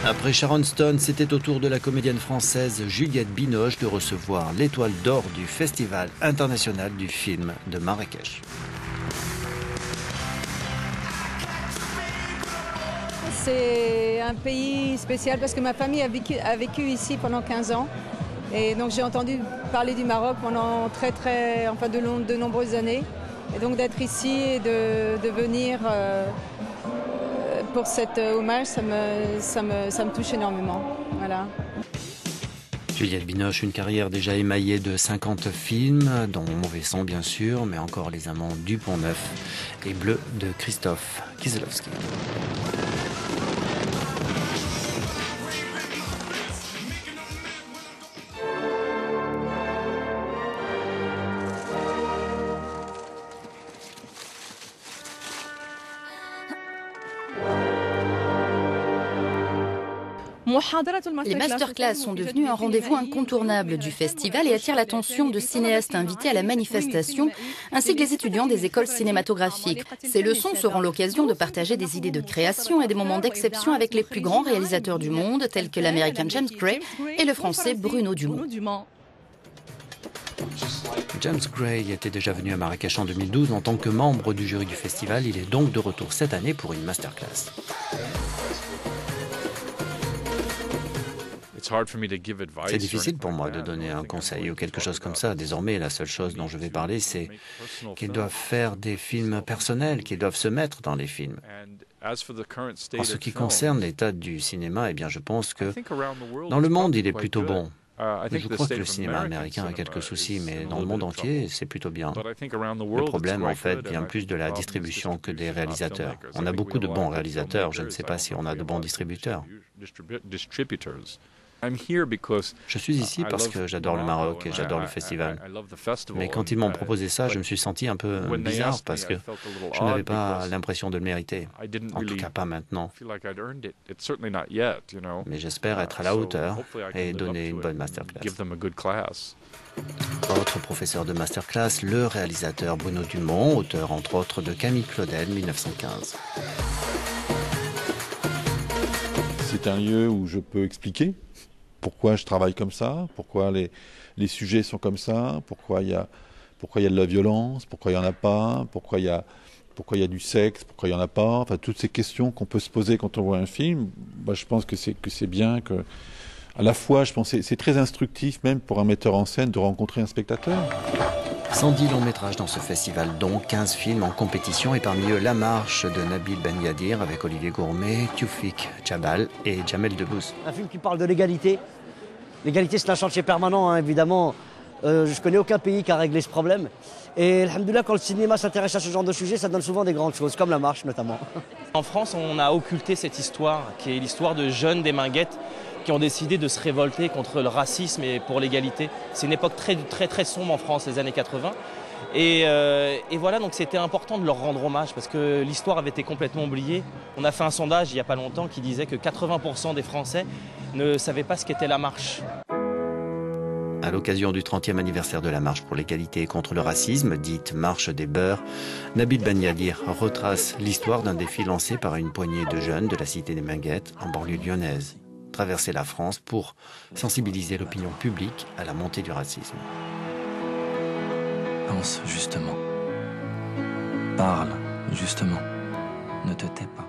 Après Sharon Stone, c'était au tour de la comédienne française Juliette Binoche de recevoir l'étoile d'or du Festival international du film de Marrakech. C'est un pays spécial parce que ma famille a vécu ici pendant 15 ans. Et donc j'ai entendu parler du Maroc pendant de nombreuses années. Et donc d'être ici et de venir pour cet hommage, ça me touche énormément. Voilà. Juliette Binoche, une carrière déjà émaillée de 50 films, dont Mauvais sang bien sûr, mais encore Les Amants du Pont-Neuf et Bleu de Christophe Kieslowski. Les masterclass sont devenus un rendez-vous incontournable du festival et attirent l'attention de cinéastes invités à la manifestation, ainsi que les étudiants des écoles cinématographiques. Ces leçons seront l'occasion de partager des idées de création et des moments d'exception avec les plus grands réalisateurs du monde, tels que l'américain James Gray et le français Bruno Dumont. James Gray était déjà venu à Marrakech en 2012 en tant que membre du jury du festival. Il est donc de retour cette année pour une masterclass. C'est difficile pour moi de donner un conseil ou quelque chose comme ça. Désormais, la seule chose dont je vais parler, c'est qu'ils doivent faire des films personnels, qu'ils doivent se mettre dans les films. En ce qui concerne l'état du cinéma, eh bien, je pense que dans le monde, il est plutôt bon. Mais je crois que le cinéma américain a quelques soucis, mais dans le monde entier, c'est plutôt bien. Le problème, en fait, vient plus de la distribution que des réalisateurs. On a beaucoup de bons réalisateurs, je ne sais pas si on a de bons distributeurs. Je suis ici parce que j'adore le Maroc et j'adore le festival. Mais quand ils m'ont proposé ça, je me suis senti un peu bizarre parce que je n'avais pas l'impression de le mériter. En tout cas, pas maintenant. Mais j'espère être à la hauteur et donner une bonne masterclass. Autre professeur de masterclass, le réalisateur Bruno Dumont, auteur entre autres de Camille Claudel, 1915. C'est un lieu où je peux expliquer pourquoi je travaille comme ça, pourquoi les sujets sont comme ça, pourquoi il y a de la violence, pourquoi il n'y en a pas, pourquoi il y a du sexe, pourquoi il n'y en a pas. Enfin, toutes ces questions qu'on peut se poser quand on voit un film, bah, je pense que c'est bien que, à la fois, je pense que c'est très instructif même pour un metteur en scène de rencontrer un spectateur. 110 longs métrages dans ce festival, dont 15 films en compétition et parmi eux La Marche de Nabil Ben Yadir avec Olivier Gourmet, Tioufik Djabal et Jamel Debbouze. Un film qui parle de l'égalité. L'égalité, c'est un chantier permanent, hein, évidemment. Je ne connais aucun pays qui a réglé ce problème. Et alhamdoulilah, quand le cinéma s'intéresse à ce genre de sujet, ça donne souvent des grandes choses, comme La Marche notamment. En France, on a occulté cette histoire, qui est l'histoire de jeunes des Minguettes qui ont décidé de se révolter contre le racisme et pour l'égalité. C'est une époque très sombre en France, les années 80. Et voilà, donc c'était important de leur rendre hommage parce que l'histoire avait été complètement oubliée. On a fait un sondage il n'y a pas longtemps qui disait que 80% des Français ne savaient pas ce qu'était la marche. À l'occasion du 30e anniversaire de la marche pour l'égalité et contre le racisme, dite Marche des Beurs, Nabil Ben Yadir retrace l'histoire d'un défi lancé par une poignée de jeunes de la cité des Minguettes en banlieue lyonnaise. Traverser la France pour sensibiliser l'opinion publique à la montée du racisme. Pense justement. Parle justement. Ne te tais pas.